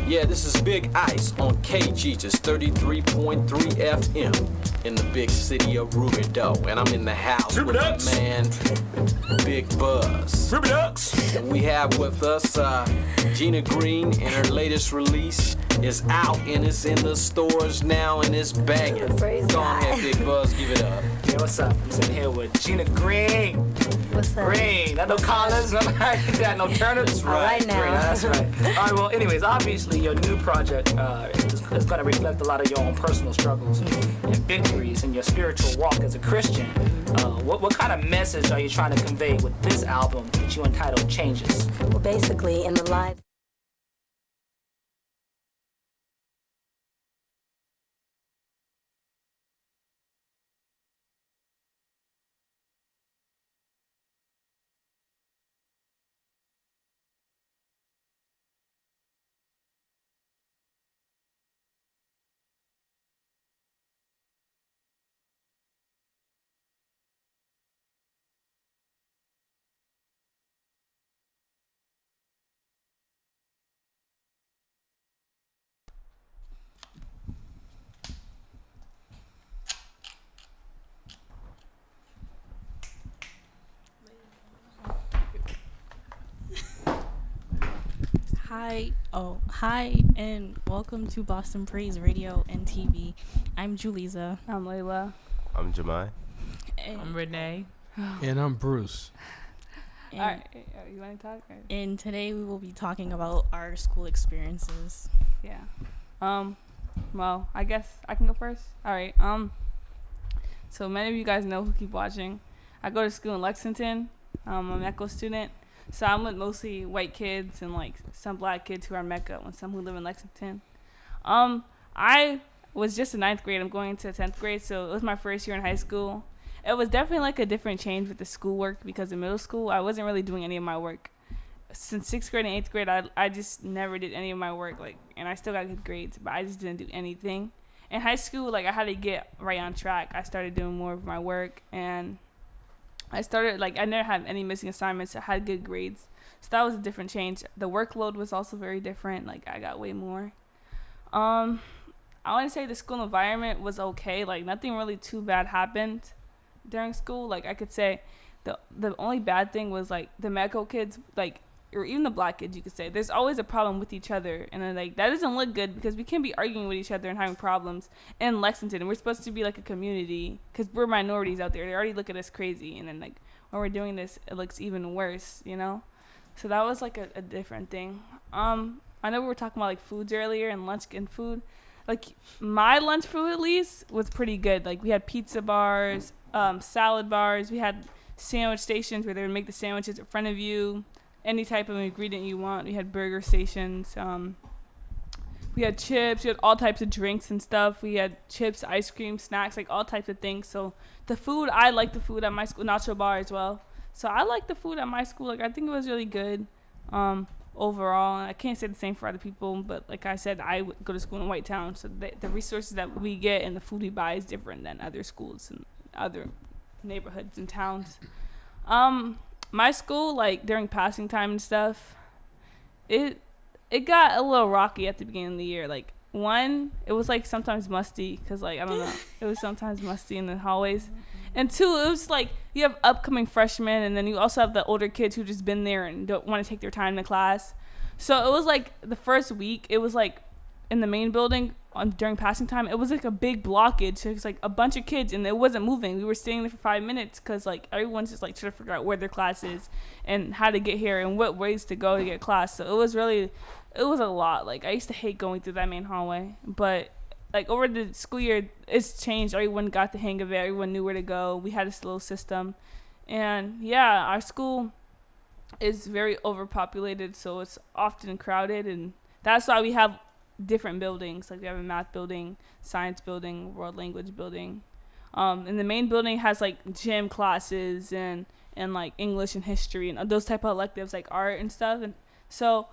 Yeah, this is Big Ice on KG, just 33.3 FM in the big city of Ruby Doe. And I'm in the house with my man, Big Buzz. Ruby Ducks. And we have with us Gina Green, and her latest release is out and it's in the stores now and it's banging. Go on ahead, Big Buzz, give it up. Yeah, what's up? I'm sitting here with Gina Green. What's up? Green, not no Collins, no Turners. Right now. Green, that's right. All right, well, anyways, obviously your new project is going to reflect a lot of your own personal struggles and victories in your spiritual walk as a Christian. What kind of message are you trying to convey with this album that you entitled Changes? Well, basically, in the lives Hi, and welcome to Boston Praise Radio and TV. I'm Julisa. I'm Layla. I'm Jemai. I'm Renee. And I'm Bruce. All right, you want to talk? And today we will be talking about our school experiences. Yeah. Well, I guess I can go first. All right. So many of you guys know who keep watching. I go to school in Lexington. I'm a MECO student. So I'm with mostly white kids and like some black kids who are MECO and some who live in Lexington. I was just in 9th grade. I'm going into 10th grade, so it was my first year in high school. It was definitely like a different change with the schoolwork because in middle school, I wasn't really doing any of my work. Since 6th grade and 8th grade, I just never did any of my work, and I still got good grades, but I just didn't do anything. In high school, I had to get right on track. I started doing more of my work, and I never had any missing assignments. I had good grades. So that was a different change. The workload was also very different. I got way more. I want to say the school environment was okay. Nothing really too bad happened during school. I could say the only bad thing was, the MECO kids, or even the black kids, you could say. There's always a problem with each other. And then, that doesn't look good because we can't be arguing with each other and having problems in Lexington. And we're supposed to be a community because we're minorities out there. They already look at us crazy. And then, when we're doing this, it looks even worse, So that was, a different thing. I know we were talking about, foods earlier and lunch and food. My lunch food, at least, was pretty good. We had pizza bars, salad bars. We had sandwich stations where they would make the sandwiches in front of you. Any type of ingredient you want. We had burger stations. We had chips. We had all types of drinks and stuff. We had chips, ice cream, snacks, all types of things. So the food, I liked the food at my school, nacho bar as well. So I liked the food at my school. I think it was really good overall. I can't say the same for other people, but like I said, I go to school in White Town, so the resources that we get and the food we buy is different than other schools and other neighborhoods and towns. My school, during passing time and stuff, it got a little rocky at the beginning of the year. One, it was sometimes musty because I don't know, it was sometimes musty in the hallways. And two, it was you have upcoming freshmen, and then you also have the older kids who just been there and don't want to take their time in the class. So it was the first week, it was in the main building during passing time, it was a big blockage. So it was a bunch of kids and it wasn't moving. We were staying there for 5 minutes because everyone's just trying to figure out where their class is and how to get here and what ways to go to get class. So it was a lot. I used to hate going through that main hallway, but over the school year, it's changed. Everyone got the hang of it. Everyone knew where to go. We had a slow system. And yeah, our school is very overpopulated, so it's often crowded. And that's why we have different buildings. We have a math building, science building, world language building. And the main building has gym classes and English and history and those type of electives art and stuff. And so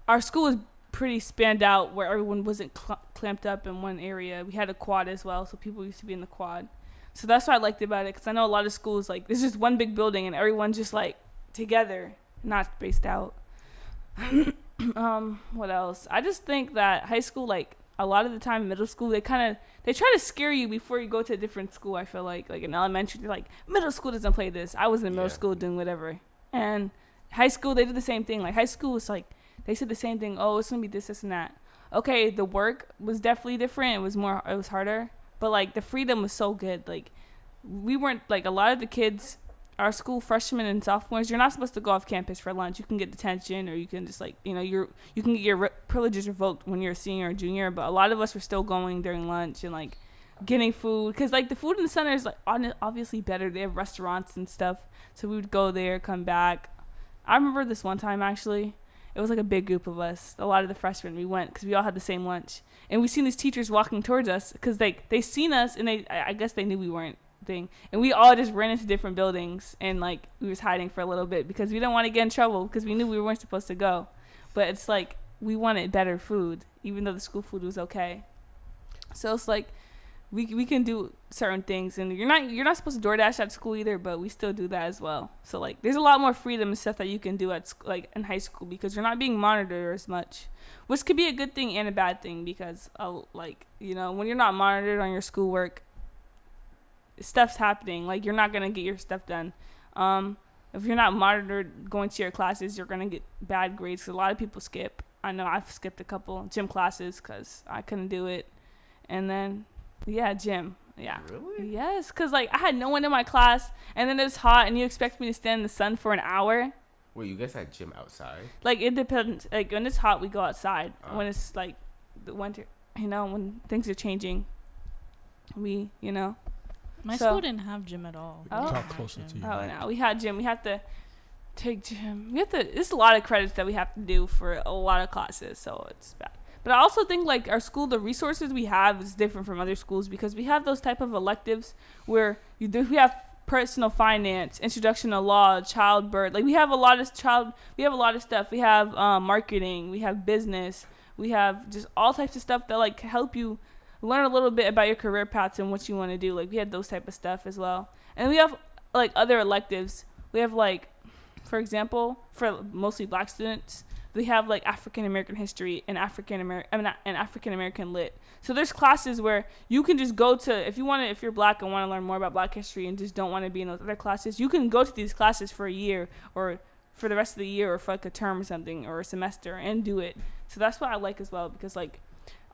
our school is pretty spanned out where everyone wasn't clamped up in one area. We had a quad as well, so people used to be in the quad. So that's what I liked about it, because I know a lot of schools there's just one big building and everyone's just together, not spaced out. What else? I just think that high school, like a lot of the time, middle school, they try to scare you before you go to a different school. I feel like in elementary, they're like, middle school doesn't play this. I was in middle school doing whatever, and high school they did the same thing. Like high school was like they said the same thing. Oh, it's gonna be this and that. Okay, the work was definitely different. It was harder, but like the freedom was so good. Like we weren't like a lot of the kids. Our school freshmen and sophomores, you're not supposed to go off campus for lunch. You can get detention, or you can just you can get your privileges revoked when you're a senior or junior. But a lot of us were still going during lunch and like getting food, because like the food in the center is like obviously better. They have restaurants and stuff, so we would go there, come back. I remember this one time actually. It was like a big group of us. A lot of the freshmen, we went because we all had the same lunch, and we seen these teachers walking towards us because they seen us, and I guess they knew we weren't thing, and we all just ran into different buildings, and like we was hiding for a little bit because we didn't want to get in trouble because we knew we weren't supposed to go. But it's like we wanted better food even though the school food was okay. So it's like we can do certain things, and you're not supposed to DoorDash at school either, but we still do that as well. So like there's a lot more freedom and stuff that you can do at like in high school because you're not being monitored as much, which could be a good thing and a bad thing because like when you're not monitored on your schoolwork, stuff's happening. Like you're not gonna get your stuff done. If you're not monitored going to your classes, you're gonna get bad grades. 'Cause a lot of people skip. I know I've skipped a couple gym classes because I couldn't do it. And then gym. Yeah. Really? Yes, because like I had no one in my class, and then it was hot, and you expect me to stand in the sun for an hour. Wait, you guys had gym outside? Like it depends. Like when it's hot, we go outside. When it's like the winter, when things are changing, we. My school didn't have gym at all. Talk closer to you. Oh, no. We had gym. We have to take gym. There's a lot of credits that we have to do for a lot of classes, so it's bad. But I also think like our school, the resources we have is different from other schools because we have those type of electives where we have personal finance, introduction to law, childbirth. Like we have a lot of stuff. We have marketing. We have business. We have just all types of stuff that like help you learn a little bit about your career paths and what you want to do. Like we had those type of stuff as well. And we have like other electives. We have like, for example, for mostly black students, we have like African American history and African American lit. So there's classes where you can just go to, if you're black and want to learn more about black history and just don't want to be in those other classes, you can go to these classes for a year or for the rest of the year or for like a term or something or a semester and do it. So that's what I like as well, because like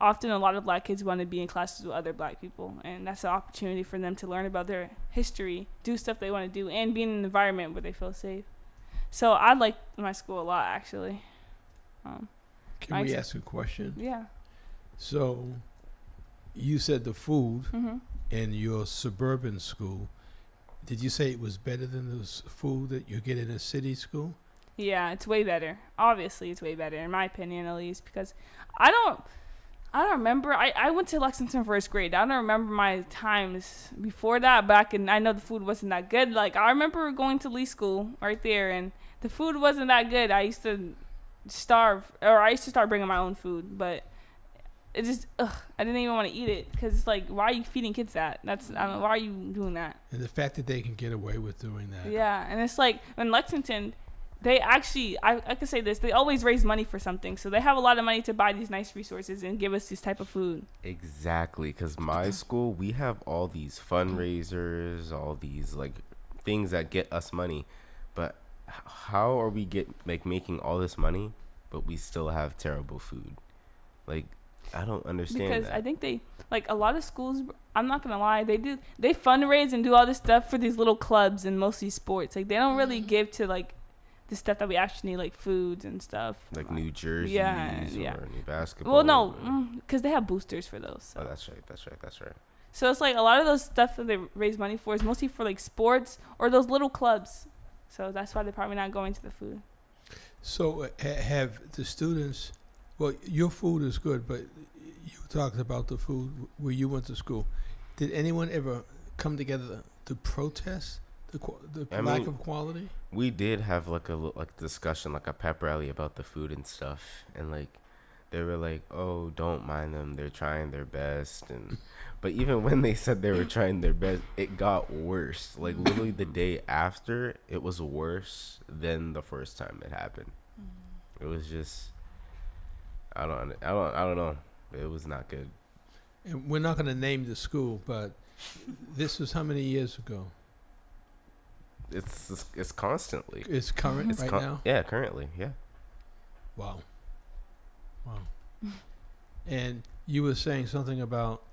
often a lot of black kids want to be in classes with other black people, and that's an opportunity for them to learn about their history, do stuff they want to do, and be in an environment where they feel safe. So I like my school a lot, actually. Can we ask a question? Yeah. So you said the food in your suburban school, did you say it was better than the food that you get in a city school? Yeah, it's way better. Obviously, it's way better, in my opinion, at least, because I don't remember. I went to Lexington first grade. I don't remember my times before that back, and I know the food wasn't that good. Like, I remember going to Lee School right there, and the food wasn't that good. I used to starve, or I used to start bringing my own food, but it just, I didn't even want to eat it, because it's like, why are you feeding kids that? I don't know, why are you doing that? And the fact that they can get away with doing that. Yeah, and it's like, in Lexington, they actually, I could say this, they always raise money for something. So they have a lot of money to buy these nice resources and give us this type of food. Exactly, because my school, we have all these fundraisers, all these like things that get us money. But how are we making all this money, but we still have terrible food? Like, I don't understand because that. I think they, like a lot of schools, I'm not gonna lie, they fundraise and do all this stuff for these little clubs and mostly sports. Like they don't really give to like the stuff that we actually need, like foods and stuff. Like new jerseys yeah. or new basketball. Well, no, because they have boosters for those. So. Oh, that's right. So it's like a lot of those stuff that they raise money for is mostly for like sports or those little clubs. So that's why they're probably not going to the food. So have the students, well, your food is good, but you talked about the food where you went to school. Did anyone ever come together to protest the lack of quality? We did have like a discussion, like a pep rally about the food and stuff, and like they were like, "Oh, don't mind them; they're trying their best." And but even when they said they were trying their best, it got worse. Like literally the day after, it was worse than the first time it happened. It was just I don't know. It was not good. And we're not going to name the school, but this was how many years ago? It's constantly. It's current right now? Yeah, currently, yeah. Wow. And you were saying something about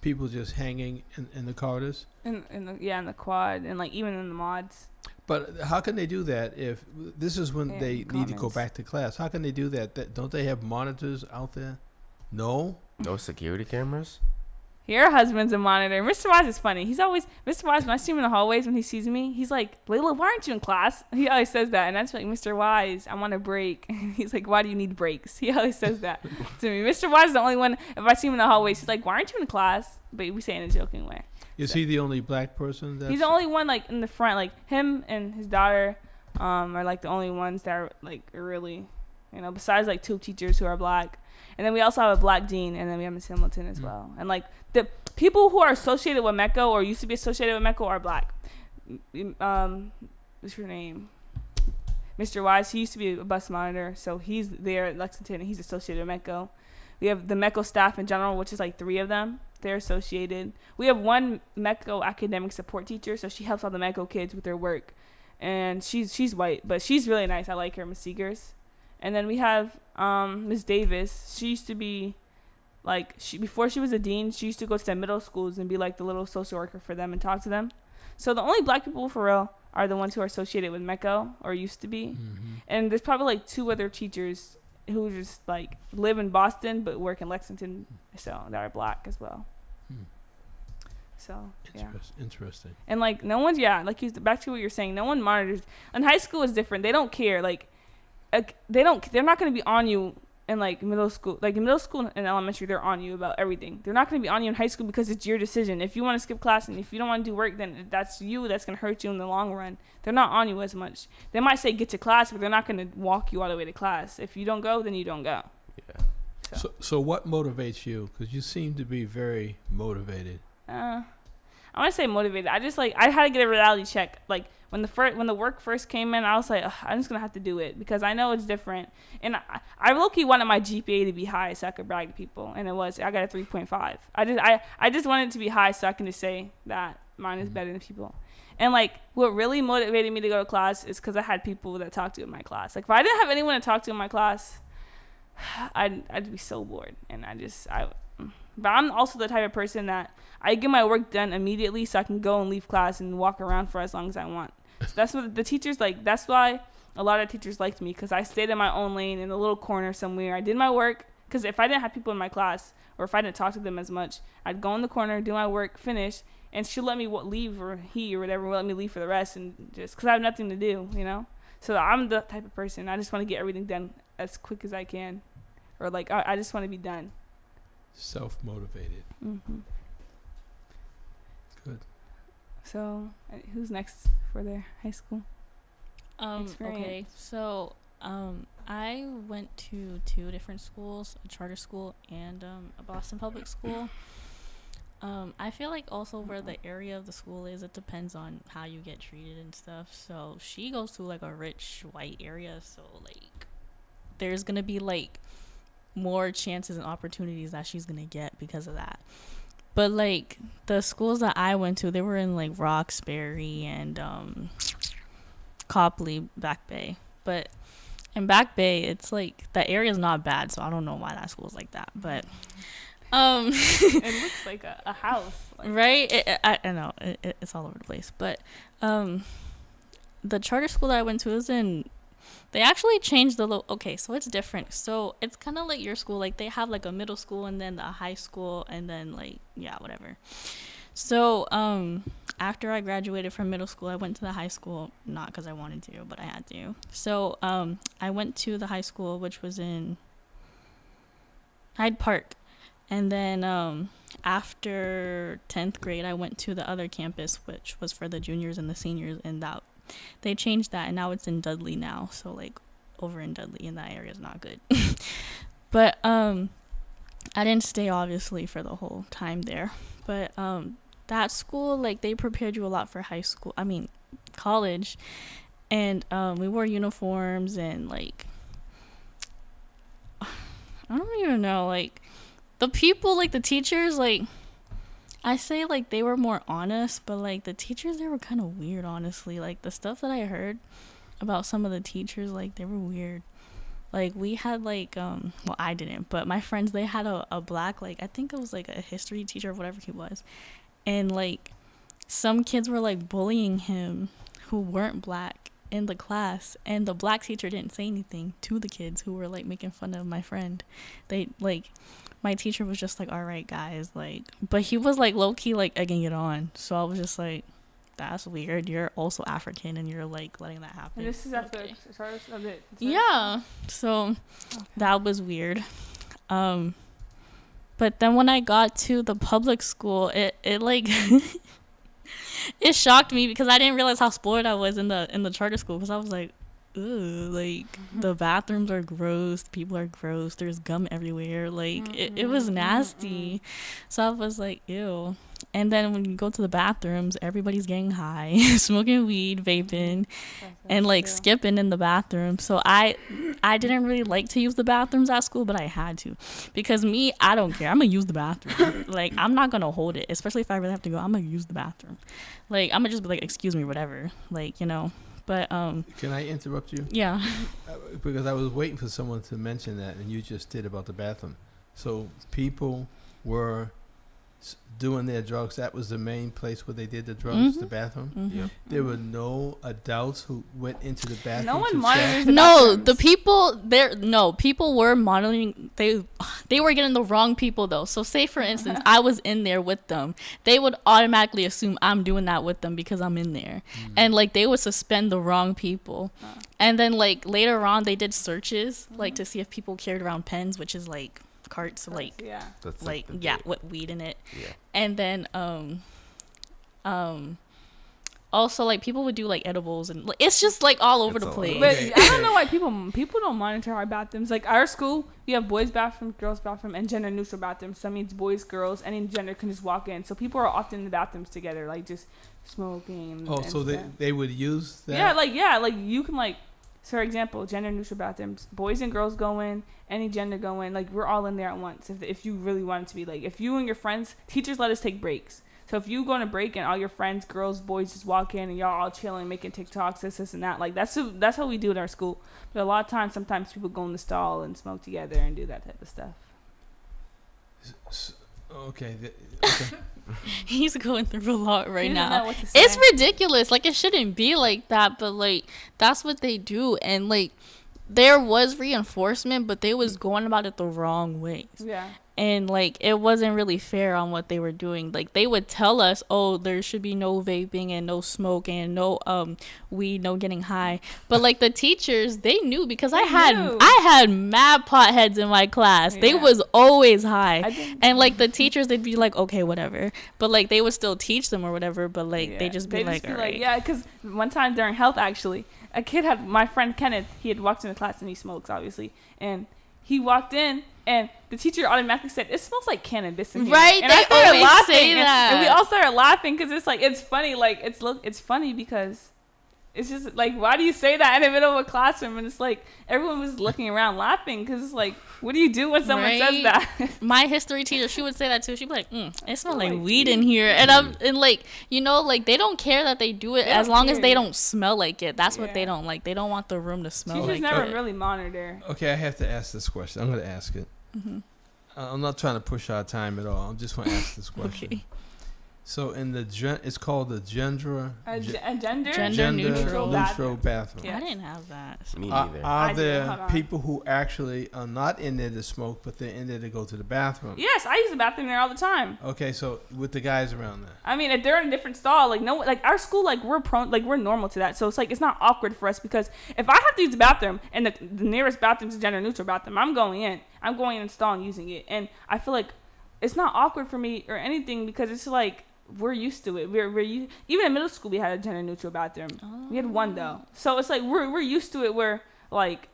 people just hanging in the corridors? In the quad and like even in the mods. But how can they do that if this is when And they need to go comments. back to class? How can they do that? Don't they have monitors out there? No? No security cameras? Your husband's a monitor. Mr. Wise is funny. He's always, Mr. Wise, when I see him in the hallways when he sees me, he's like, Layla, why aren't you in class? He always says that. And that's like, Mr. Wise, I want a break. He's like, why do you need breaks? He always says that to me. Mr. Wise is the only one, if I see him in the hallways, he's like, why aren't you in class? But we say it in a joking way. Is he the only black person? He's the only one like in the front. Like him and his daughter are like the only ones that are like really, besides like two teachers who are black. And then we also have a black dean, and then we have Miss Hamilton as well. And like the people who are associated with MECO or used to be associated with MECO are black. What's your name? Mr. Wise, he used to be a bus monitor, so he's there at Lexington, and he's associated with MECO. We have the MECO staff in general, which is like 3 of them. They're associated. We have one MECO academic support teacher, so she helps all the MECO kids with their work. And she's white, but she's really nice. I like her, Miss Seegers. And then we have Miss Davis. She used to be like before she was a dean, she used to go to the middle schools and be like the little social worker for them and talk to them. So the only black people for real are the ones who are associated with MECO or used to be. Mm-hmm. And there's probably like 2 other teachers who just like live in Boston but work in Lexington, so that are black as well. So yeah. Interesting. And like no one's back to what you're saying. No one monitors. In high school it's different. They don't care. Like they're not going to be on you in like middle school. Like in middle school and elementary, they're on you about everything. They're not going to be on you in high school because it's your decision. If you want to skip class and if you don't want to do work, then that's you. That's going to hurt you in the long run. They're not on you as much. They might say get to class, but they're not going to walk you all the way to class. If you don't go, then you don't go. Yeah. So what motivates you? Because you seem to be very motivated. I want to say motivated. I had to get a reality check. Like when the work first came in, I was like, I'm just gonna have to do it because I know it's different. And I low-key wanted my GPA to be high so I could brag to people, and it was. I got a 3.5. I just wanted it to be high so I can just say that mine is better than people. And like what really motivated me to go to class is because I had people that talked to in my class. Like if I didn't have anyone to talk to in my class, I'd be so bored. And but I'm also the type of person that I get my work done immediately so I can go and leave class and walk around for as long as I want. So that's what the teachers like. That's why a lot of teachers liked me, because I stayed in my own lane in a little corner somewhere. I did my work, because if I didn't have people in my class or if I didn't talk to them as much, I'd go in the corner, do my work, finish, and she'll let me leave, or he or whatever will let me leave for the rest, and just because I have nothing to do, So I'm the type of person, I just want to get everything done as quick as I can, or like I just want to be done. Self-motivated. Mm-hmm. Good. So, who's next for their high school experience? Okay, so I went to 2 different schools, a charter school and a Boston public school. I feel like also where the area of the school is, it depends on how you get treated and stuff. So she goes to like a rich white area, so like there's gonna be like more chances and opportunities that she's gonna get because of that. But like the schools that I went to, they were in like Roxbury and Copley, Back Bay. But in Back Bay, it's like the area's not bad, so I don't know why that school's like that. But it looks like a house, like. Right? I know it's all over the place. But the charter school that I went to was in. They actually changed the okay, so it's different. So it's kind of like your school. Like they have like a middle school and then a high school and then like whatever. So after I graduated from middle school, I went to the high school, not because I wanted to, but I had to. So I went to the high school, which was in Hyde Park. And then after 10th grade, I went to the other campus, which was for the juniors and the seniors, and that they changed that, and now it's in Dudley now. So like over in Dudley, and that area is not good. But I didn't stay obviously for the whole time there. But that school, like they prepared you a lot for college, and we wore uniforms and like I don't even know. Like, the people, like, the teachers, like, I say, like, they were more honest, but, like, the teachers, they were kind of weird, honestly. Like, the stuff that I heard about some of the teachers, like, they were weird. Like, we had, like, well, I didn't, but my friends, they had a black, like, I think it was, like, a history teacher or whatever he was. And, like, some kids were, like, bullying him who weren't black in the class, and the black teacher didn't say anything to the kids who were, like, making fun of my friend. They, like, my teacher was just like, all right, guys, like, but he was, like, low-key, like, egging it on. So I was just like, that's weird. You're also African, and you're, like, letting that happen. And this is after okay. Yeah. So that was weird. But then when I got to the public school, it like it shocked me because I didn't realize how spoiled I was in the charter school, because I was like, ooh, like, the bathrooms are gross, people are gross, there's gum everywhere, like, it was nasty. So I was like, ew. And then when you go to the bathrooms, everybody's getting high, smoking weed, vaping, and, like, skipping in the bathroom. So I didn't really like to use the bathrooms at school, but I had to, because me, I don't care, I'm gonna use the bathroom. Like, I'm not gonna hold it, especially if I really have to go. I'm gonna use the bathroom. Like, I'm gonna just be like, excuse me, whatever, like, you know. But can I interrupt you? Yeah. Because I was waiting for someone to mention that, and you just did, about the bathroom. So people were doing their drugs. That was the main place where they did the drugs, the bathroom. Yep. There were no adults who went into the bathroom. No one to monitors check. the No, bathrooms. the people there. No, people were monitoring. They were getting the wrong people though. So say for instance, I was in there with them. They would automatically assume I'm doing that with them because I'm in there, and, like, they would suspend the wrong people. And then, like, later on, they did searches, like, to see if people carried around pens, which is like carts, like, Yeah. That's like, the yeah, big- with weed in it. Yeah. And then also, like, people would do, like, edibles, and, like, it's just, like, all over It's the all place. over. But Okay. I don't know why people don't monitor our bathrooms. Like, our school, we have boys' bathroom, girls' bathroom, and gender neutral bathrooms. So that means boys, girls, any gender can just walk in. So people are often in the bathrooms together, like, just smoking. And, Oh, and so stuff. they would use that? Yeah, like you can, like, so for example, gender neutral bathrooms, boys and girls go in, any gender go in, like, we're all in there at once. If you really want it to be, like, if you and your friends, teachers let us take breaks. So if you go on a break and all your friends, girls, boys, just walk in and y'all all chilling, making TikToks, this and that, like, that's how we do it in our school. But a lot of times, sometimes people go in the stall and smoke together and do that type of stuff. Okay. Okay. He's going through a lot right He doesn't now. know what to say. It's ridiculous. Like, it shouldn't be like that, but, like, that's what they do. And, like, there was reinforcement, but they was going about it the wrong ways. Yeah. And, like, it wasn't really fair on what they were doing. Like, they would tell us, oh, there should be no vaping and no smoking and no weed, no getting high. But, like, the teachers, they knew, because I knew. had mad potheads in my class. They Yeah. was always high. I didn't- And, like, the teachers, they'd be like, okay, whatever. But, like, they would still teach them or whatever. But, like, Yeah. they just be like, all right. yeah, because one time during health, actually, a kid had, my friend Kenneth, he had walked in the class and he smokes, obviously, and he walked in and the teacher automatically said, it smells like cannabis in here. Right, And they I started always laughing, say and that. we all started laughing because it's like, it's funny, like, it's funny because it's just like, why do you say that in the middle of a classroom? And it's like, everyone was looking around laughing because it's like, what do you do when someone says Right? that? My history teacher, she would say that too. She'd be like, it smells like like weed weed. in here. And like, you know, like, they don't care that they do it They as don't long as they care. don't smell like it. That's what they Yeah. don't like. They don't want the room to smell Teachers like never it. really monitor. Okay, I have to ask this question. I'm going to ask it. I'm not trying to push our time at all. I just want to ask this question. Okay. So in the it's called the gender A gender Gender neutral neutral bathroom. Yeah. I didn't have that. Me Are, neither. are I did. Hold there on. people who actually are not in there to smoke, but they're in there to go to the bathroom? Yes, I use the bathroom there all the time. Okay, so with the guys around there. I mean, if they're in a different stall, like, no, like, our school, like, we're normal to that. So it's like, it's not awkward for us, because if I have to use the bathroom and the nearest bathroom is a gender neutral bathroom, I'm going in the stall and using it. And I feel like it's not awkward for me or anything, because it's like, we're used to it. Even in middle school, we had a gender neutral bathroom. We had one though. So it's like, we're used to it, where, like,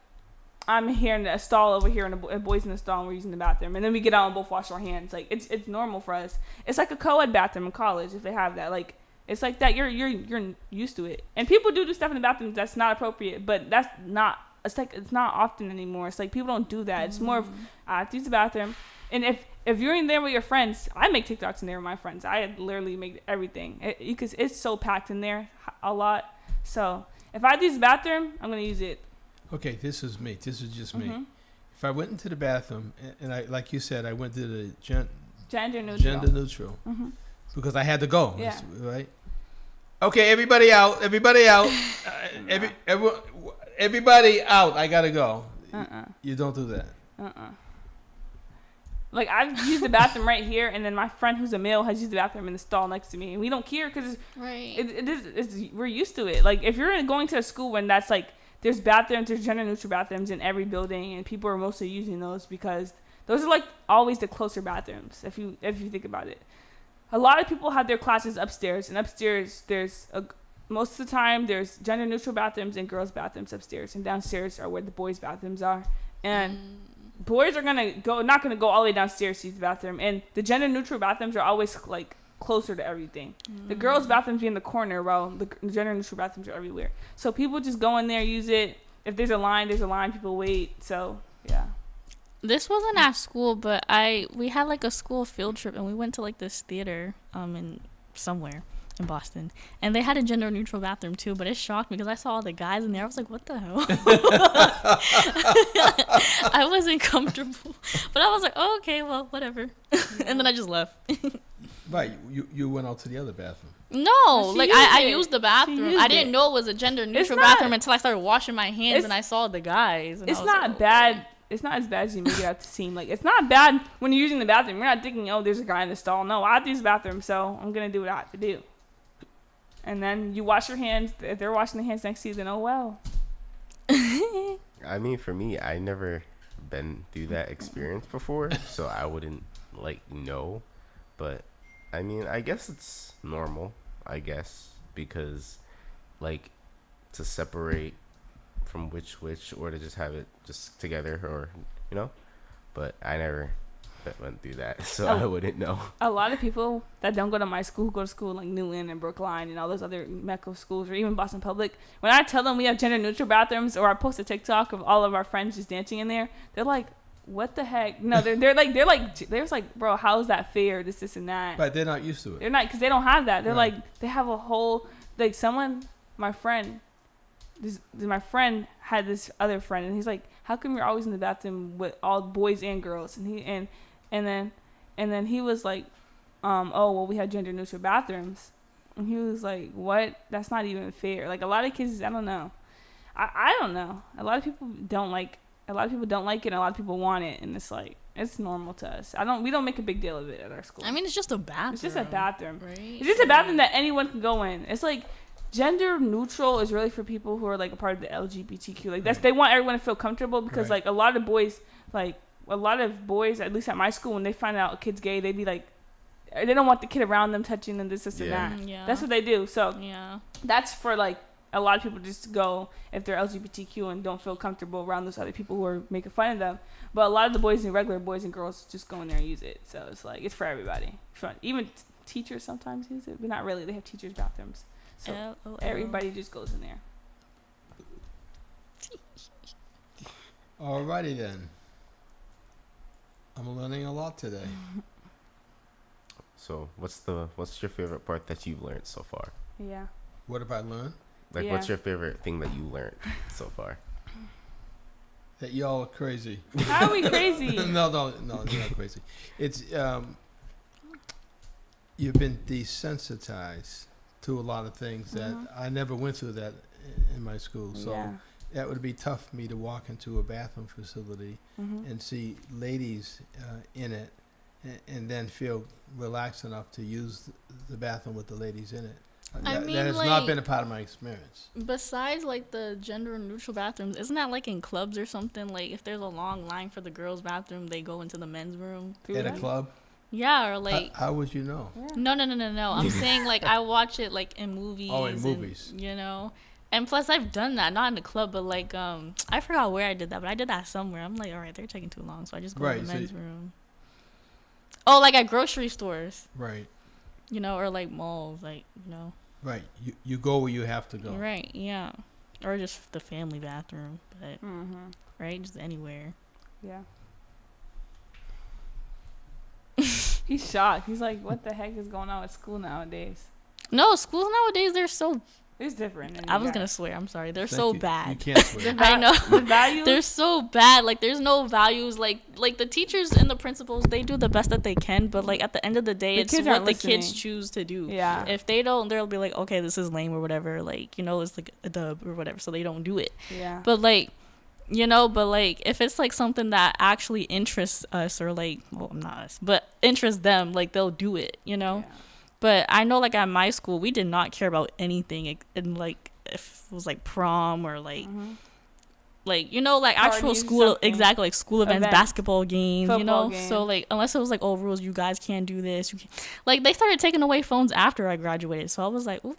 I'm here in a stall over here, and a boy's in the stall, and we're using the bathroom, and then we get out and both wash our hands. Like, it's normal for us. It's like a co-ed bathroom in college, if they have that. Like, it's like that. You're used to it, and people do stuff in the bathroom that's not appropriate, but that's not it's not often anymore. It's like people don't do that. It's more of I have to use the bathroom, and if you're in there with your friends, I make TikToks in there with my friends. I literally make everything because it's so packed in there a lot. So if I use the bathroom, I'm gonna use it. Okay, this is me. This is just me. If I went into the bathroom and I, like you said, I went to the Gender neutral. Gender neutral. Because I had to go. Yeah. Right. Okay, everybody out. Everybody out. Everybody out. I gotta go. You don't do that. Like I've used the bathroom right here, and then my friend who's a male has used the bathroom in the stall next to me, and we don't care because we're used to it. Like if you're going to a school when that's like there's gender neutral bathrooms in every building, and people are mostly using those because those are like always the closer bathrooms. If you think about it, a lot of people have their classes upstairs, and upstairs most of the time there's gender neutral bathrooms and girls' bathrooms upstairs, and downstairs are where the boys' bathrooms are, and boys are not gonna go all the way downstairs to use the bathroom, and the gender neutral bathrooms are always like closer to everything. The girls' bathrooms be in the corner, while the gender neutral bathrooms are everywhere. So people just go in there, use it. If there's a line, people wait. So yeah. This wasn't at school, but we had like a school field trip, and we went to like this theater in somewhere in Boston, and they had a gender neutral bathroom too, but it shocked me because I saw all the guys in there. I was like, what the hell? I wasn't comfortable, but I was like, oh, okay, well, whatever. And then I just left. Right, you went out to the other bathroom. No, like I used the bathroom. I didn't know it was a gender neutral bathroom until I started washing my hands and I saw the guys. And it's not bad. It's not as bad as you make it out to seem. Like, it's not bad when you're using the bathroom. You're not thinking, oh, there's a guy in the stall. No, I have to use the bathroom, so I'm going to do what I have to do. And then you wash your hands. If they're washing the hands next to you, then oh, well. I mean, for me, I never been through that experience before, so I wouldn't, know. But, I mean, I guess it's normal, because, to separate from which or to just have it just together or but I never went through that, so I wouldn't know. A lot of people that don't go to my school, who go to school like Newland and Brookline and all those other Metco schools, or even Boston Public, when I tell them we have gender neutral bathrooms, or I post a TikTok of all of our friends just dancing in there, they're like, what the heck? No, they're like, bro, how is that fair? This and that. But they're not used to it. They're not, because they don't have that. They're right. They have a whole, my friend had this other friend, and he's like, how come you're always in the bathroom with all boys and girls? And then he was like, oh, well, we have gender neutral bathrooms. And he was like, what? That's not even fair. Like, a lot of kids, I don't know. I don't know. A lot of people don't like it, and a lot of people want it, and it's normal to us. We don't make a big deal of it at our school. I mean, it's just a bathroom. It's just a bathroom. Right? It's just a bathroom that anyone can go in. It's like, gender neutral is really for people who are like a part of the LGBTQ. They want everyone to feel comfortable, because right. a lot of boys, at least at my school, when they find out a kid's gay, they be like, they don't want the kid around them touching them, this and that. Yeah. That's what they do. So yeah, that's for a lot of people just to go if they're LGBTQ and don't feel comfortable around those other people who are making fun of them. But a lot of the regular boys and girls just go in there and use it. So it's it's for everybody. Even teachers sometimes use it, but not really. They have teachers' bathrooms. So everybody just goes in there. Alrighty then. I'm learning a lot today. So what's your favorite part that you've learned so far? Yeah. What have I learned? What's your favorite thing that you learned so far? That y'all are crazy. How are we crazy? No, you're not crazy. It's you've been desensitized to a lot of things that I never went through that in my school. So that would be tough for me to walk into a bathroom facility and see ladies in it and then feel relaxed enough to use the bathroom with the ladies in it. That has not been a part of my experience. Besides the gender neutral bathrooms, isn't that in clubs or something? Like, if there's a long line for the girls' bathroom, they go into the men's room. At a club? Yeah, or how would you know? No. I'm saying I watch it in movies. Oh, in movies. And plus I've done that, not in the club, but I forgot where I did that, but I did that somewhere. I'm like, all right, they're taking too long, so I just go to the men's room. Oh, at grocery stores. Right. Or malls, Right. You go where you have to go. Right. Yeah. or just the family bathroom, but Mm-hmm. right, just anywhere. Yeah. He's shocked. He's like, what the heck is going on with school nowadays? No, schools nowadays they're so. It's different. than I you was guys. gonna swear. I'm sorry. They're Thank so you. bad. You can't swear. I know. The values. They're so bad. Like there's no values. Like the teachers and the principals, they do the best that they can. But like at the end of the day, The it's kids what aren't the kids listening. choose to do. Yeah. If they don't, they'll be like, okay, this is lame or whatever. Like it's like a dub or whatever. So they don't do it. Yeah. But like, if it's like something that actually interests us or like, well, not us, but interests them, like they'll do it. Yeah. But I know like at my school, we did not care about anything, and like if it was like prom or like. Mm-hmm. Like like actual Parties, school something. exactly like school events, Event. basketball games, Football games. so like unless it was like rules, you guys can't do this, like they started taking away phones after I graduated, so I was like, ooh,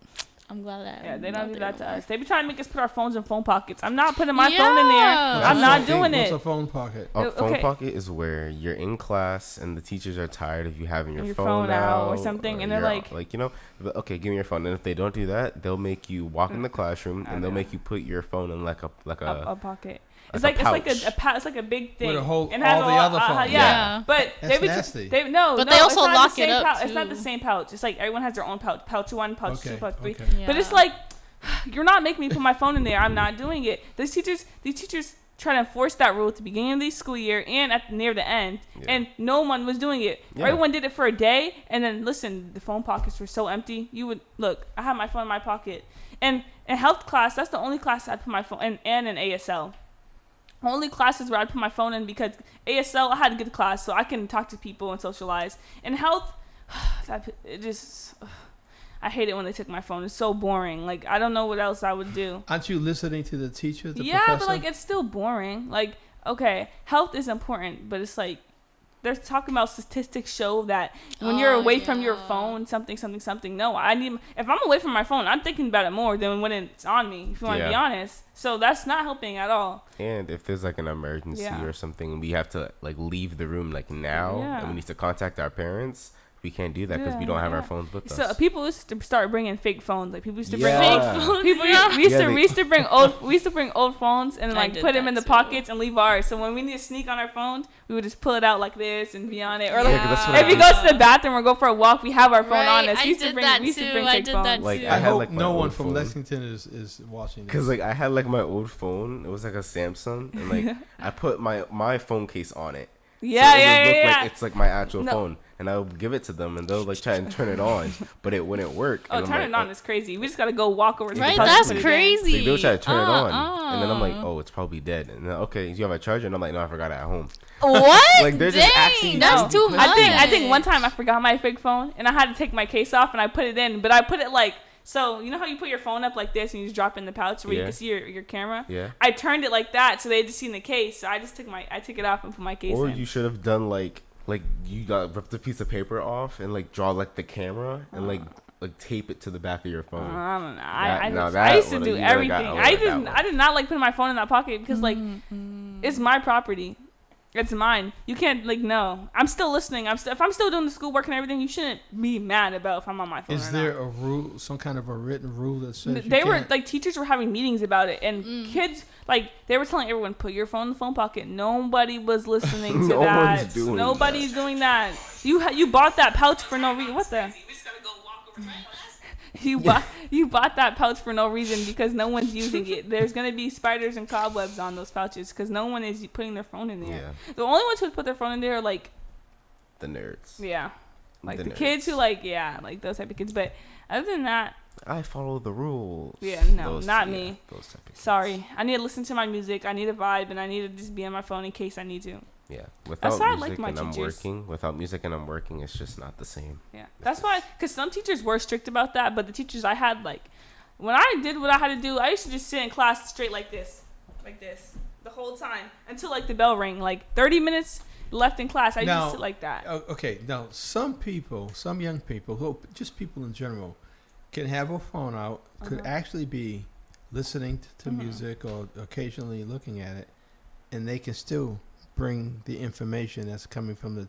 I'm glad that Yeah, they don't do that to us. us. They be trying to make us put our phones in phone pockets. I'm not putting my phone in there. Yeah. I'm not doing What's it. a phone pocket? A phone Okay. pocket is where you're in class and the teachers are tired of you having your, Your phone, phone out or out something, and they're you're like- but, okay, give me your phone. And if they don't do that, they'll make you walk in the classroom I and they'll know. make you put your phone in like a A pocket. It's like like a it's like it's like a big thing. With a whole- and has all the a lot- other phones. yeah. Yeah. But That's they be nasty. they no, But no, they it's also not lock the same it up, It's not the too. same pouch. It's like everyone has their own pouch. Pouch 1, pouch 2, Okay, pouch 3. okay. But it's like you're not making me put my phone in there. I'm not doing it. These teachers try to enforce that rule at the beginning of the school year and near the end, Yeah. and no one was doing it. Yeah. Everyone did it for a day, and then listen, the phone pockets were so empty. You would look. I have my phone in my pocket, and in health class, that's the only class I put my phone in, and in ASL. Only classes where I put my phone in because ASL I had a good class, so I can talk to people and socialize. In health, I hate it when they took my phone. It's so boring. Like I don't know what else I would do. Aren't you listening to the teacher, the Yeah, professor? but like it's still boring. Like okay, health is important, but it's like they're talking about statistics show that when you're away from your phone, something. No, if I'm away from my phone, I'm thinking about it more than when it's on me. If you want to be honest, so that's not helping at all. And if there's like an emergency Yeah. or something, we have to like leave the room like now, Yeah. and we need to contact our parents. We can't do that because we don't have our phones with So us. people used to start bringing fake phones. Like people used to Yeah. bring Fake old people. Yeah. We used to bring old phones and I like did put them that in the too. pockets and leave ours. So when we need to sneak on our phones, we would just pull it out like this and be on it. Or like Yeah, 'cause that's what if I we do. go to the bathroom or go for a walk, we have our phone on Right, us. I We used to did bring that we used to too. bring I fake did phones. that Like too. I I had hope like my no one old from phone. Lexington is watching this. Cause like I had like my old phone, it was like a Samsung, and like I put my phone case on it. Yeah, so it yeah, would look yeah, like yeah. it's like my actual No. phone, and I would give it to them, and they'll like try and turn it on, but it wouldn't work. Oh, and I'm turn like, it on is crazy. We just gotta go walk over to Right, the couch and that's put it in. crazy. Like, they'll try to turn it on, and then I'm like, Uh-uh. oh, it's probably dead. And then, okay, do you have a charger? And I'm like, no, I forgot it at home. What? Like, they're just Dang, actually- that's No. too much. I think one time I forgot my fake phone and I had to take my case off and I put it in, but I put it like so. You know how you put your phone up like this and you just drop it in the pouch where you Yeah. can see your camera. Yeah. I turned it like that so they just seen the case. So I just took it off and put my case Or in. you should have done like you got ripped a piece of paper off and like draw like the camera and like tape it to the back of your phone. I don't know. That I used to would've- do you would've everything. got away with that one. I did not like putting my phone in that pocket because like it's my property. It's mine. You can't no. I'm still listening. If I'm still doing the schoolwork and everything, you shouldn't be mad about if I'm on my phone. Is or there not. a rule, some kind of a written rule that says you They were can't? like teachers were having meetings about it, and kids they were telling everyone put your phone in the phone pocket. Nobody was listening to No that. one's doing Nobody's doing that. You bought that pouch for no reason. What the? You bought that pouch for no reason because no one's using it. There's gonna be spiders and cobwebs on those pouches because no one is putting their phone in there. Yeah. The only ones who put their phone in there are like The nerds. like the nerds. kids who like those type of kids. But other than that, I follow the rules. Yeah, no, not me. Those type of kids. sorry, I need to listen to my music. I need a vibe, and I need to just be on my phone in case I need to. Yeah. Without why I music like my and I'm teachers. working, without music and I'm working, it's just not the same. Yeah, that's why. Because some teachers were strict about that, but the teachers I had when I did what I had to do, I used to just sit in class straight like this, the whole time until the bell rang. 30 minutes left in class, I used to sit like that. Okay, now some young people, just people in general, can have a phone out, could actually be listening to music or occasionally looking at it, and they can still bring the information that's coming from the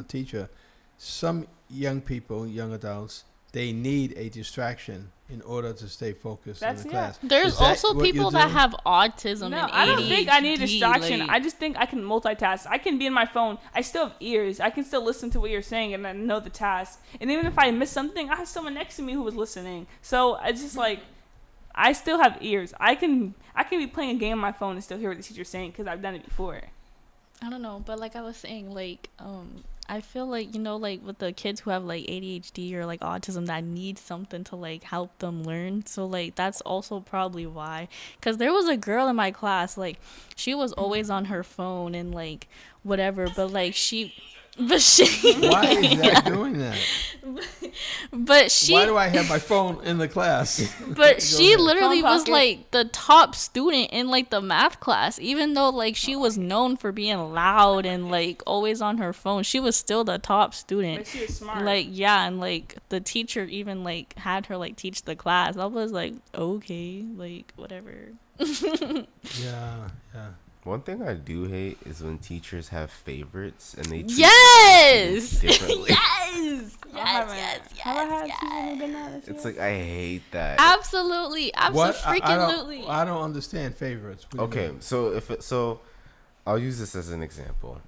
teacher. Some young people, young adults, they need a distraction in order to stay focused in the class. There's Is that also what people you're that doing? have autism No, and I don't think I need a ADHD, distraction. like- I just think I can multitask. I can be in my phone. I still have ears. I can still listen to what you're saying and I know the task. And even if I miss something, I have someone next to me who was listening. So it's just like, I still have ears. I can be playing a game on my phone and still hear what the teacher's saying because I've done it before. I don't know, but like I was saying, like I feel like, you know, like with the kids who have like ADHD or like autism that need something to like help them learn. So like that's also probably why. Because there was a girl in my class, like she was always on her phone and like whatever, but like she. But she. Why is that doing that? But she. Why do I have my phone in the class? But she ahead. literally Phone was pocket. like the top student in like the math class, even though like she was known for being loud and like always on her phone. She was still the top student. But she is smart. Like, yeah, and like the teacher even like had her like teach the class. I was like, okay, like whatever. Yeah. One thing I do hate is when teachers have favorites and they treat Yes. people differently. Yes. I haven't- Yes. have I had Yes. teachers who've done that this It's year? like I hate that. Absolutely. What? Absolutely. I don't understand favorites. What do you Okay, mean? so I'll use this as an example.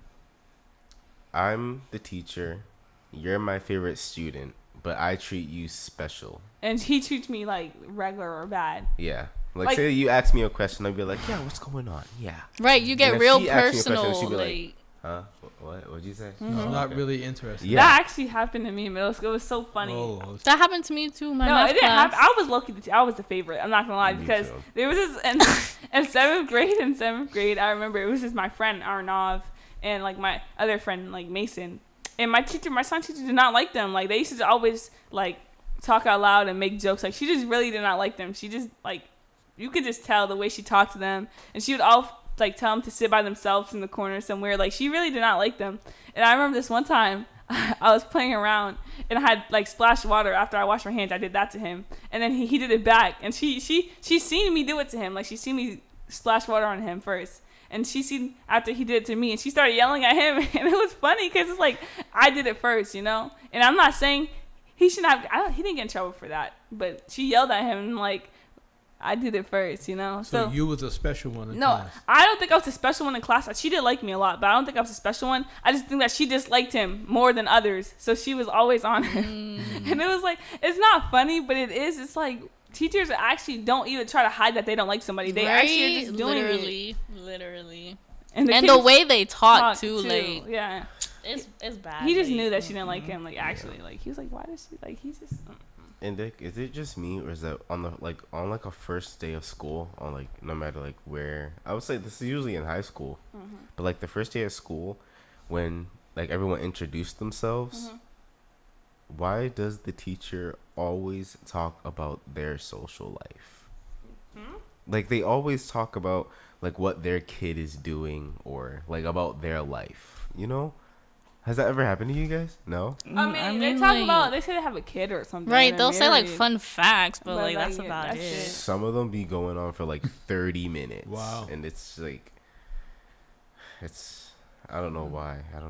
I'm the teacher. You're my favorite student, but I treat you special. And he treats me like regular or bad. Yeah. Like, Like- say you ask me a question, I'd be like, yeah, what's going on? Yeah. Right, you And get if real she asked me a question, personal. she'd be Like, like, huh? What'd you say? It's Oh, not okay. really interesting. Yeah. That actually happened to me in middle school. It was so funny. Oh, that happened to me too. My No, math it didn't class. happen. I was lucky. I was the favorite. I'm not gonna lie Me because too. there was this in seventh grade. I remember it was just my friend Arnav and like my other friend like Mason. And my science teacher did not like them. Like they used to always like talk out loud and make jokes. Like she just really did not like them. She just like you could just tell the way she talked to them. And she would all like tell them to sit by themselves in the corner somewhere. Like she really did not like them. And I remember this one time I was playing around and I had like splashed water after I washed my hands. I did that to him, and then he did it back. And she seen me do it to him. Like she seen me splash water on him first, and she seen after he did it to me, and she started yelling at him. And it was funny because it's like I did it first, you know. And I'm not saying he should have. He didn't get in trouble for that, but she yelled at him and like I did it first, you know. so you was a special one in No, class. I don't think I was a special one in class. She did like me a lot, but I don't think I was a special one. I just think that she disliked him more than others, so she was always on him. And it was like, it's not funny, but it is. It's like teachers actually don't even try to hide that they don't like somebody. They actually are just doing it. Literally. And And kids the way they talk talk, too, like yeah. it's bad. He just like, knew that she didn't like him. Like actually, like he was like, why does she like? He just. And Dick, is it just me, or is that on a first day of school, on like no matter like where, I would say this is usually in high school, but like the first day of school, when like everyone introduced themselves, why does the teacher always talk about their social life? Like they always talk about like what their kid is doing or like about their life, you know? Has that ever happened to you guys? No? I mean, they talk about. They say they have a kid or something. Right, and they'll say like married. fun facts, but But, like like, that's yeah, about that's it. it. Some of them be going on for like 30 minutes. Wow. And it's like, I don't know why. I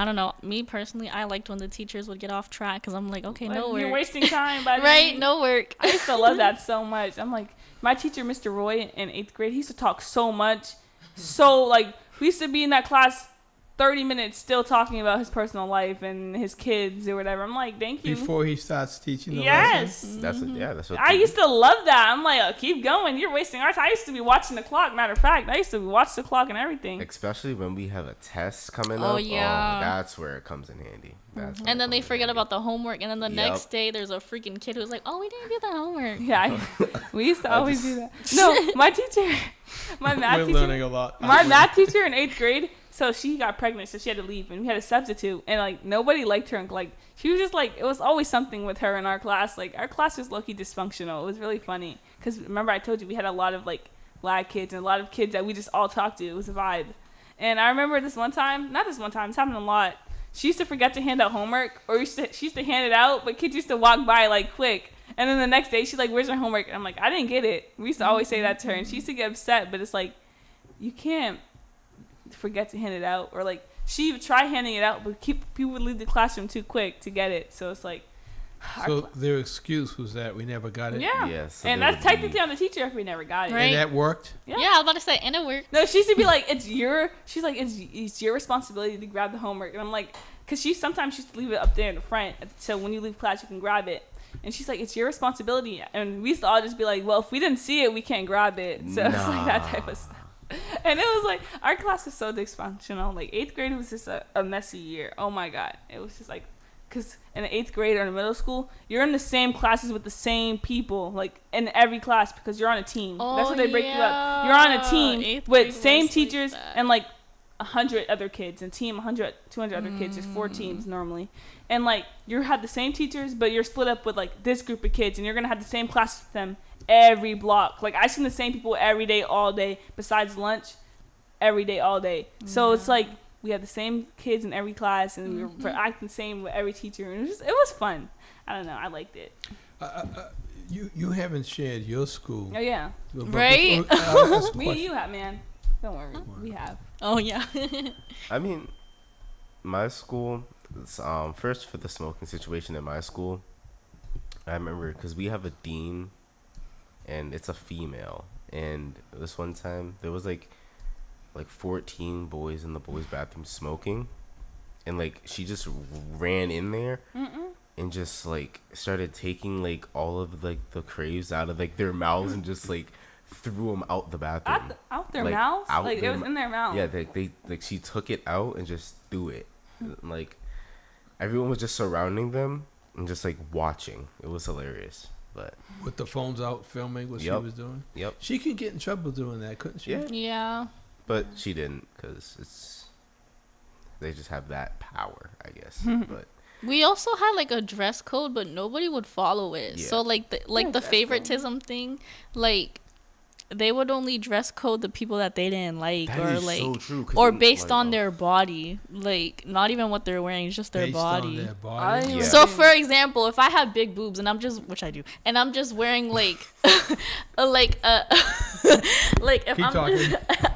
don't know. Me personally, I liked when the teachers would get off track because I'm like, okay, Like, no you're work. wasting time, by Right, no work. I used to love that so much. I'm like, my teacher, Mr. Roy, in 8th grade, he used to talk so much. So, like, we used to be in that class 30 minutes still talking about his personal life and his kids or whatever. I'm like, thank you. Before he starts teaching the Yes. lesson? That's what. I used to love that. I'm like, oh, keep going. You're wasting our time. I used to be watching the clock. Matter of fact, I used to watch the clock and everything. Especially when we have a test coming Oh, up. yeah. That's where it comes in handy. And then they forget about the homework, and then the Yep. next day there's a freaking kid who's like, oh, we didn't do the homework. Yeah, we used to always do that. No, my teacher, my math We're teacher. learning a lot. My math teacher in 8th grade, so she got pregnant, so she had to leave, and we had a substitute, and like nobody liked her. And like she was just like, it was always something with her in our class. Like our class was low-key dysfunctional. It was really funny because remember I told you we had a lot of like black kids and a lot of kids that we just all talked to. It was a vibe. And I remember this one time, not this one time, it's happened a lot. She used to forget to hand out homework, or she used to hand it out, but kids used to walk by like quick. And then the next day she's like, "Where's your homework?" And I'm like, "I didn't get it." We used to always say that to her, and she used to get upset. But it's like, you can't forget to hand it out, or like she would try handing it out, but people would leave the classroom too quick to get it. So it's like. So their excuse was that we never got it. Yeah. Yeah, so and they that's would technically on the teacher if we never got it. Right. And that worked. Yeah, I was about to say, and it worked. No, she used to be like, it's your responsibility to grab the homework. And I'm like, because sometimes she used to leave it up there in the front. So when you leave class, you can grab it. And she's like, it's your responsibility. And we used to all just be like, well, if we didn't see it, we can't grab it. So it's like that type of stuff. And it was like, our class was so dysfunctional. Like 8th grade was just a messy year. Oh my God. It was just like, because in the 8th grade or in middle school, you're in the same classes with the same people, like in every class, because you're on a team. That's what they break you up. You're on a team with same teachers and like 100 other kids. And team 100, 200 other kids. There's 4 teams normally. And like you have the same teachers, but you're split up with like this group of kids, and you're gonna have the same class with them every block. Like I seen the same people every day, all day, besides lunch, every day, all day. So it's like. We had the same kids in every class, and we were acting the same with every teacher. And it was fun. I don't know. I liked it. You haven't shared your school. Oh, yeah. Right? Me and you have, man. Don't worry. We have. Oh, yeah. I mean, my school, first for the smoking situation in my school, I remember because we have a dean, and it's a female. And this one time, there was like 14 boys in the boys' bathroom smoking, and like she just ran in there and just like started taking like all of like the craves out of like their mouths and just like threw them out the bathroom. Out their like, mouths? out Like it was in their mouth. Yeah, they like she took it out and just threw it. Like everyone was just surrounding them and just like watching. It was hilarious. But With the phones out filming what she was doing. Yep. She could get in trouble doing that, couldn't she? Yeah. Yeah. But she didn't, because they just have that power, I guess. But We also had like a dress code, but nobody would follow it. Yeah. So like the favoritism thing, like they would only dress code the people that they didn't like, that or is like, so true, or based on their body, like not even what they're wearing, just their Based body. on their body. Yeah. So for example, if I have big boobs and which I do, and I'm just wearing like, like if Keep talking.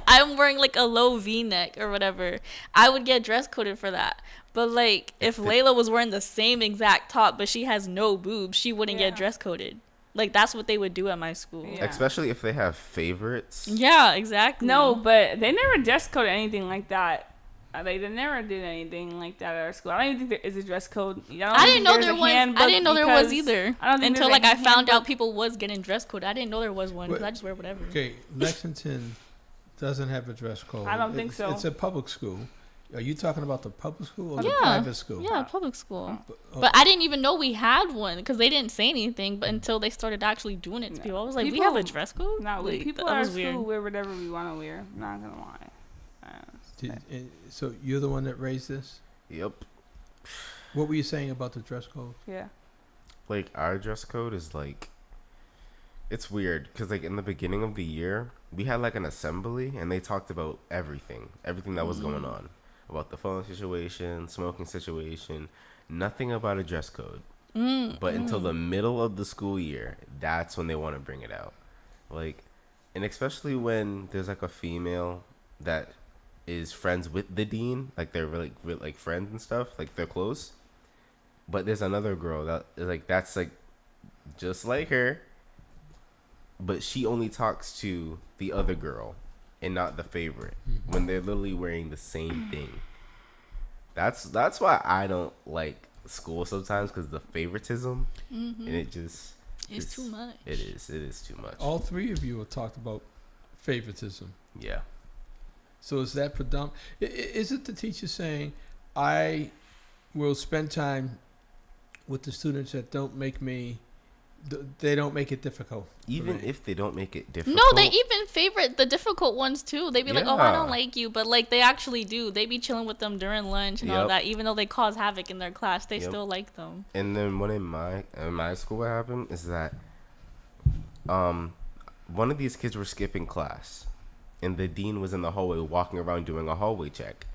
I'm wearing like a low V-neck or whatever, I would get dress coded for that. But like if Layla was wearing the same exact top but she has no boobs, she wouldn't get dress coded. Like that's what they would do at my school. Yeah. Especially if they have favorites. Yeah, exactly. No, but they never dress coded anything like that. They never did anything like that at our school. I don't even think there is a dress code. I didn't know there was. I didn't know there was either. I don't think until like I found out people was getting dress code. I didn't know there was one because I just wear whatever. Okay, Lexington doesn't have a dress code. I don't think so. It's a public school. Are you talking about the public school or the Yeah. private school? Yeah, public school. Oh. But I didn't even know we had one because they didn't say anything. But until they started actually doing it to people, I was like, we have a dress code? No, like, people that at our was school weird. wear whatever we want to wear. I'm not gonna lie. So you're the one that raised this? Yep. What were you saying about the dress code? Yeah. Like our dress code is like, it's weird because like in the beginning of the year we had like an assembly and they talked about everything that was going on, about the phone situation, smoking situation, nothing about a dress code. But until the middle of the school year, that's when they want to bring it out. Like, and especially when there's like a female that is friends with the dean, like they're really like friends and stuff, like they're close. But there's another girl that is like, that's like just like her, but she only talks to the other girl and not the favorite when they're literally wearing the same thing. That's why I don't like school sometimes, because the favoritism and it just It's too much. It is too much. All three of you have talked about favoritism. Yeah. So is that predominant? Is it the teacher saying, I will spend time with the students that don't make it difficult? Even if they don't make it difficult. No, they even favorite the difficult ones too. They be like, "Oh, I don't like you," but like they actually do. They be chilling with them during lunch and all that. Even though they cause havoc in their class, they still like them. And then what in my school, what happened is that one of these kids were skipping class, and the dean was in the hallway walking around doing a hallway check,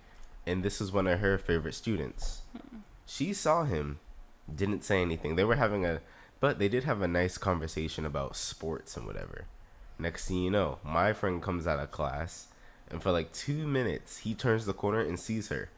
and this was one of her favorite students. She saw him, didn't say anything. But they did have a nice conversation about sports and whatever. Next thing you know, my friend comes out of class, and for like 2 minutes, he turns the corner and sees her.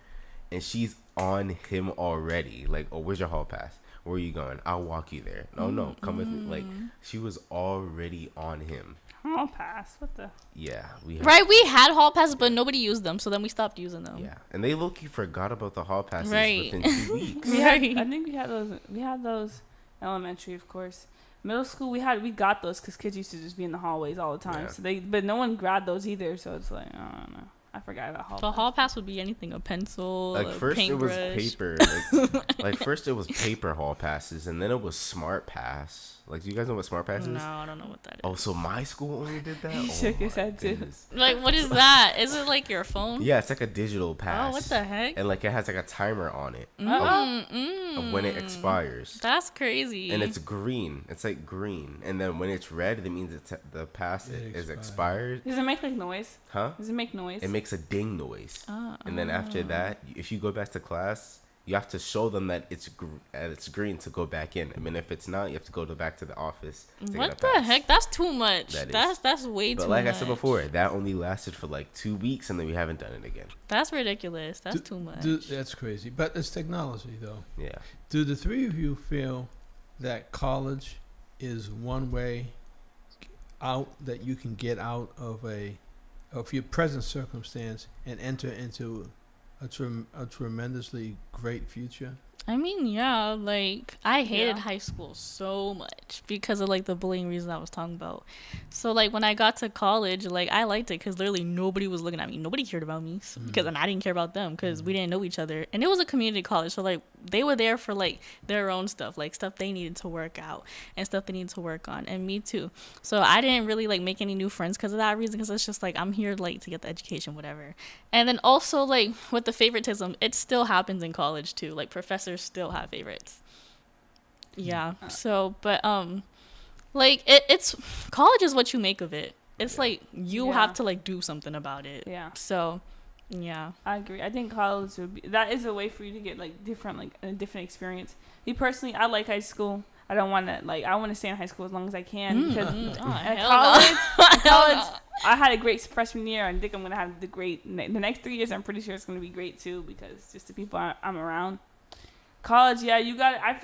and she's on him already. Like, oh, where's your hall pass? Where are you going? I'll walk you there. No, come with me. Like, she was already on him. Hall pass. What the? Yeah, we had hall passes, but nobody used them, so then we stopped using them. Yeah, and they low-key forgot about the hall passes Right. within 2 weeks. I think we had those. We had those elementary, of course. Middle school, we got those because kids used to just be in the hallways all the time. Yeah. So but no one grabbed those either. So it's like, I don't know. I forgot about hall pass. The hall pass would be anything, a pencil, Like, a first paintbrush. it was paper. Like first it was paper hall passes, and then it was smart pass. Like, do you guys know what smart pass is? No, I don't know what that is. Oh, so my school only did that? He Oh, shook his my head, too. goodness. Like, what is that? Is it like your phone? Yeah, it's like a digital pass. Oh, what the heck? And like it has like a timer on it of when it expires. That's crazy. And it's green. It's like green. And then when it's red, that means the pass is expired. Does it make like noise? Huh? Does it make noise? It makes a ding noise. And then after that, if you go back to class, you have to show them that it's green to go back in. I mean, if it's not, you have to go back to the office. To what get a the pass. heck? That's too much. That's way but too like much. I said before, that only lasted for like 2 weeks, and then we haven't done it again. That's ridiculous. That's too much. That's crazy. But it's technology, though. Yeah. Do the three of you feel that college is one way out that you can get out of your present circumstance and enter into a tremendously great future? I mean, yeah, like, I hated high school so much because of, like, the bullying reason I was talking about. So, like, when I got to college, like, I liked it because literally nobody was looking at me. Nobody cared about me and I didn't care about them because we didn't know each other. And it was a community college, so, like, they were there for, like, their own stuff, like, stuff they needed to work out and stuff they needed to work on, and me too. So I didn't really, like, make any new friends because of that reason, because it's just, like, I'm here, like, to get the education, whatever. And then also, like, with the favoritism, it still happens in college, too. Like, professors still have favorites. Yeah. So, but like it's college is what you make of it. It's like you have to like do something about it. Yeah. So, yeah. I agree. I think college that is a way for you to get like a different experience. Me personally, I like high school. I don't want to I want to stay in high school as long as I can because at college, I had a great freshman year. I think I'm gonna have the next 3 years. I'm pretty sure it's gonna be great too because just the people I'm around. College, yeah, you got it. I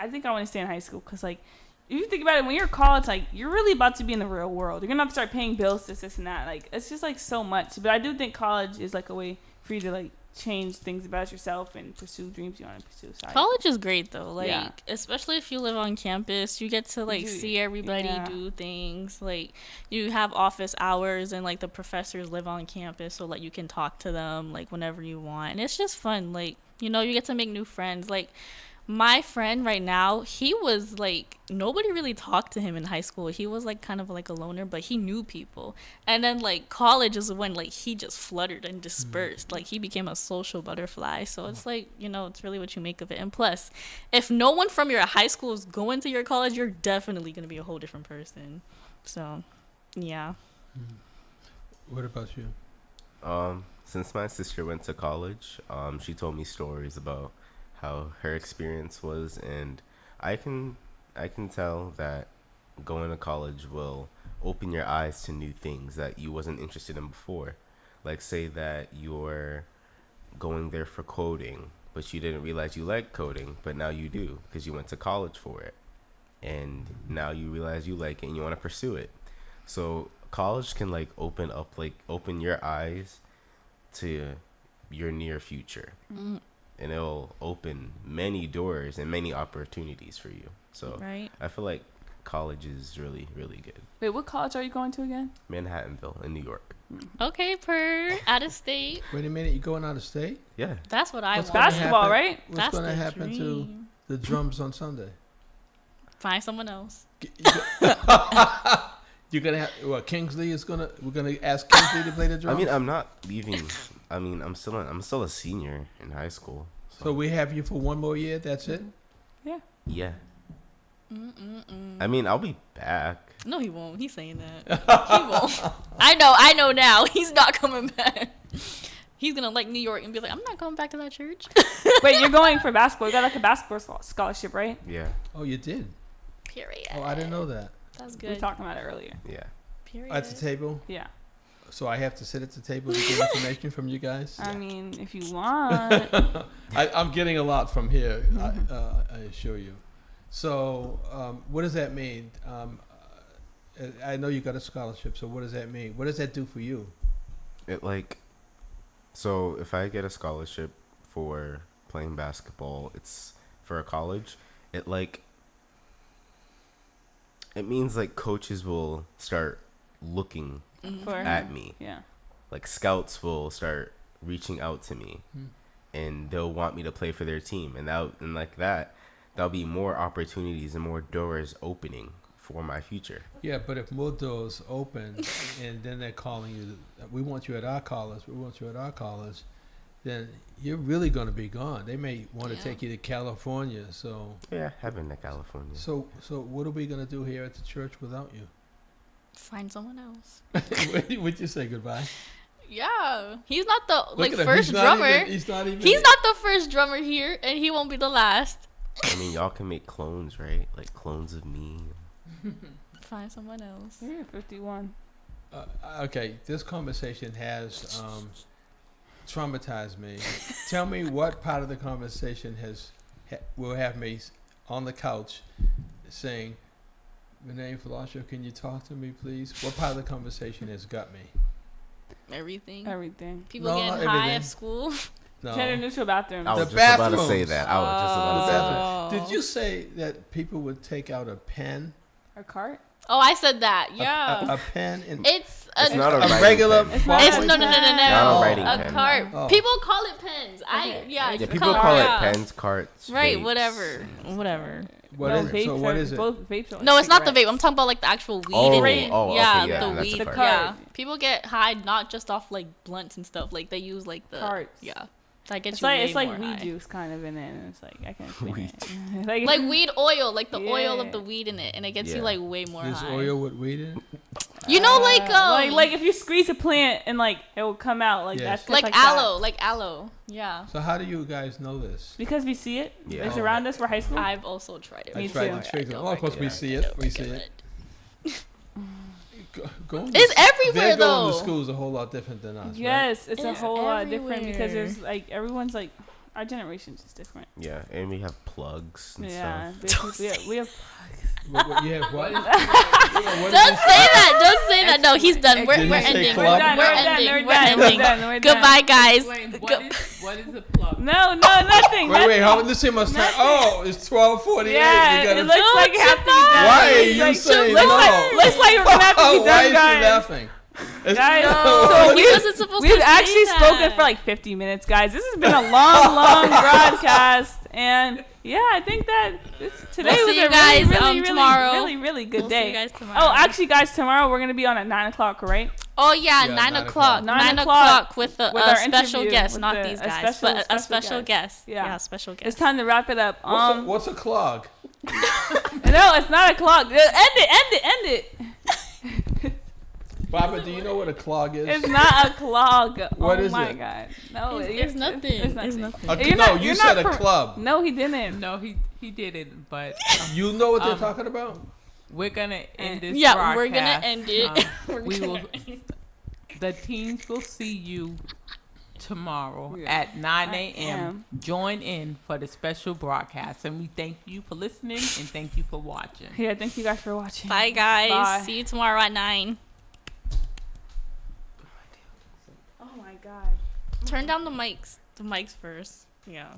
think I want to stay in high school because like if you think about it, when you're in college, like you're really about to be in the real world. You're gonna have to start paying bills, this and that. Like it's just like so much. But I do think college is like a way for you to like change things about yourself and pursue dreams you want to pursue. College is great though, like especially if you live on campus, you get to like see everybody do things. Like you have office hours and like the professors live on campus, so like you can talk to them like whenever you want, and it's just fun. Like, you know, you get to make new friends. Like my friend right now, he was like, nobody really talked to him in high school. He was like kind of like a loner, but he knew people. And then like college is when like he just fluttered and dispersed. Like he became a social butterfly. So it's like, you know, it's really what you make of it. And plus, if no one from your high school is going to your college, you're definitely going to be a whole different person. So, yeah. What about you? Since my sister went to college, she told me stories about how her experience was, and I can tell that going to college will open your eyes to new things that you wasn't interested in before. Like say that you're going there for coding, but you didn't realize you liked coding, but now you do because you went to college for it, and now you realize you like it and you want to pursue it. So college can like open your eyes to your near future. And it'll open many doors and many opportunities for you. So I feel like college is really, really good. Wait, what college are you going to again? Manhattanville in New York. Okay, out of state. Wait a minute, you going out of state? Yeah. That's what I want. Basketball, right? What's going to happen to the drums on Sunday? Find someone else. You're gonna have we're gonna ask Kingsley to play the drums. I mean, I'm not leaving. I mean, I'm still a senior in high school. So we have you for one more year. That's it. Yeah. Yeah. I mean, I'll be back. No, he won't. He's saying that. He won't. I know now. He's not coming back. He's gonna like New York and be like, I'm not going back to that church. Wait, you're going for basketball? You got like a basketball scholarship, right? Yeah. Oh, you did. Period. Oh, I didn't know that. That's We good. were talking about it earlier. Yeah. Period. At the table. Yeah. So I have to sit at the table to get information from you guys. I mean, if you want. I'm getting a lot from here. I assure you. So what does that mean? I know you got a scholarship. So what does that mean? What does that do for you? So if I get a scholarship for playing basketball, it's for a college. It means like coaches will start looking For at me. Yeah. Like scouts will start reaching out to me, and they'll want me to play for their team, and that'll be more opportunities and more doors opening for my future. Yeah, but if more doors open and then they're calling you, we want you at our college, then you're really going to be gone. They may want to take you to California. So Yeah, heaven to California. So what are we going to do here at the church without you? Find someone else. Would you say goodbye? Yeah, he's not the Look at him. first drummer. He's not even. He's not the first drummer here, and he won't be the last. I mean, y'all can make clones, right? Like clones of me. Find someone else. You're 51. Okay, this conversation has traumatized me. Tell me what part of the conversation will have me on the couch saying, "Renee Falacio, can you talk to me, please?" What part of the conversation has got me? Everything. People No, getting not high everything. at school. No. Gender neutral bathrooms. I was The just about to say bathrooms. that. I was just about to say that. Oh. Did you say that people would take out a pen? A cart? Oh, I said that. Yeah. A pen and It's It's not a a writing regular. pen. It's not It's a no. Not a writing A pen. cart. Oh. People call it pens. Okay. Yeah, It's a people cart, call yeah. it pens, carts. Right. vapes. Whatever. What no, is it? vapes So what are, is it? Vapes are No, it's not the vape. cigarettes. I'm talking about like the actual weed Oh, in it. oh, okay, yeah, yeah, the that's weed. the cart. Yeah, people get high not just off like blunts and stuff. Like they use like the Carts. Yeah, that gets It's you like way it's like more weed high. juice kind of in it, and it's like I can't explain Weed. it. Like weed oil, like the oil Yeah. of the weed in it, and it gets Yeah. you like way more There's high. oil with weed in it? You know, like like if you squeeze a plant and like it will come out like Yes. that's like that. aloe, like aloe. Yeah, So how do you guys know this? Because we see it. Yeah. It's around us. We're high school. I've also tried it. I Me tried too. to trick them. I don't Oh, of course like we it. see I it. don't We like see it. It's everywhere They're going though. to school is a whole lot different than us. Right? Yes, it's a It's whole lot different because everywhere. there's like everyone's like our generation's just different. Yeah, and we have plugs and Yeah, stuff. we have What, you have what? Don't say that. Don't say that. No, he's done. We're Did he say ending. club? We're ending. We're ending. We're done. Goodbye, guys. Explain, Go- what is a plug? No, nothing. Wait, how? Let's see my time. Oh, it's 12:48. Yeah, We gotta, it looks like No, half it's to be done. why are It's you like, saying looks no? Looks like we're gonna have to be Why done, is guys. she laughing? Guys, No, so he wasn't supposed we've to say actually that. spoken for like 50 minutes, guys. This has been a long broadcast, and yeah, I think that today We'll was see a you guys, really, tomorrow. really good We'll day. see you guys tomorrow. Oh, actually, guys, tomorrow we're gonna be on at 9:00, right? Oh yeah, Yeah, 9 9 o'clock. 9 9 o'clock with with our a special interview, guest, with not the- these a guys, special- but a special special guest. guest. Yeah. Yeah, special guest. It's time to wrap it up. What's a clog? No, it's not a clock. End it. Barbara, do you know what a clog is? It's not a clog. What oh is my it? god. No, It's nothing. It's It's nothing. nothing. You're No, not- you you're said not a per- club. No, he didn't. No, he didn't. But You know what they're talking about? we're gonna end this. Yeah, we're gonna broadcast. end it. We're We gonna will. end it. The teens will see you tomorrow Yeah. at 9 I a.m. am. Join in for the special broadcast, and we thank you for listening and thank you for watching. Yeah, thank you guys for watching. Bye guys. Bye. See you tomorrow at 9. Oh my god. Turn down the mics. The mics first. Yeah.